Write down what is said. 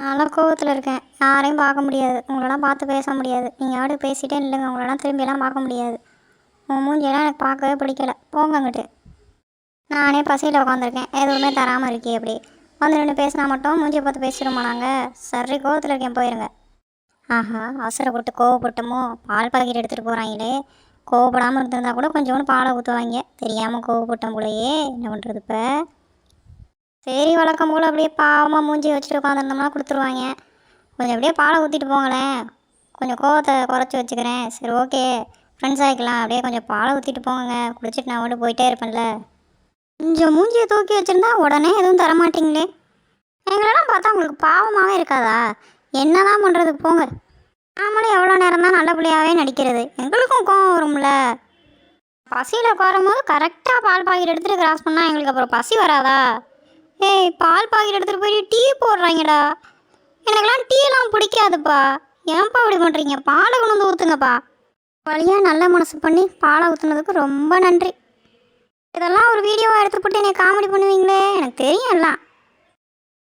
நான்லாம் கோவத்தில் இருக்கேன். யாரையும் பார்க்க முடியாது. உங்களெல்லாம் பார்த்து பேச முடியாது. நீங்கள் பாட்டுக்கு பேசிகிட்டே இல்லைங்க. உங்களெல்லாம் திரும்பியெல்லாம் பார்க்க முடியாது. உன் மூஞ்சியெல்லாம் எனக்கு பார்க்கவே பிடிக்கல. போங்க அங்கிட்டு. நானே பசியில் உட்காந்துருக்கேன். எதுவுமே தராமல் இருக்கே அப்படி. வந்து நின்று பேசினா மட்டும் மூஞ்சியை பார்த்து பேசிடுமா நாங்கள்? சரி கோவத்தில் இருக்கேன், போயிருங்க. ஆஹா, அவசரப்பட்டு கோவப்பட்டமோ? பால் பாக்கெட் எடுத்துகிட்டு போகிறாங்களே. கோவப்படாமல் இருந்திருந்தா கூட கொஞ்சோண்டு பாலை ஊற்றுவாங்க. தெரியாமல் கோவப்பட்டோம் போலையே. என்ன பண்ணுறது இப்போ? சரி, வழக்கம் போல் அப்படியே பாவமாக மூஞ்சி வச்சுட்டு உட்காந்துருந்தோம்னா கொடுத்துருவாங்க. கொஞ்சம் அப்படியே பாலை ஊற்றிட்டு போங்களேன். கொஞ்சம் கோவத்தை குறைச்சி வச்சுக்கிறேன். சரி, ஓகே, ஃப்ரெண்ட்ஸ் ஆகிக்கலாம். அப்படியே கொஞ்சம் பாலை ஊற்றிட்டு போங்க. குடிச்சிட்டு நான் மட்டும் போயிட்டே இருப்பேன்ல. கொஞ்சம் மூஞ்சியை தூக்கி வச்சுருந்தா உடனே எதுவும் தரமாட்டிங்களே. எங்களெல்லாம் பார்த்தா உங்களுக்கு பாவமாகவே இருக்காதா? என்ன தான் பண்ணுறது, போங்க. நாமளும் எவ்வளோ நேரம் தான் நல்ல பிள்ளையாகவே நடிக்கிறது. எங்களுக்கும் கோவம் வரும்ல. பசியில் உட்காரும் போது கரெக்டாக பால் பாக்கெட் எடுத்துகிட்டு கிராஸ் பண்ணால் எங்களுக்கு அப்புறம் பசி வராதா? ஏய், பால் பாக்கெட் எடுத்துகிட்டு போய் டீ போடுறாங்கடா. எனக்கெல்லாம் டீலாம் பிடிக்காதுப்பா. ஏன்ப்பா இப்படி பண்ணுறீங்க? பாலை கொண்டு வந்து ஊற்றுங்கப்பா. வழியாக நல்ல மனசு பண்ணி பாலை ஊற்றுனதுக்கு ரொம்ப நன்றி. இதெல்லாம் ஒரு வீடியோவாக எடுத்து போட்டு என்னை காமெடி பண்ணுவீங்களே, எனக்கு தெரியும் எல்லாம்.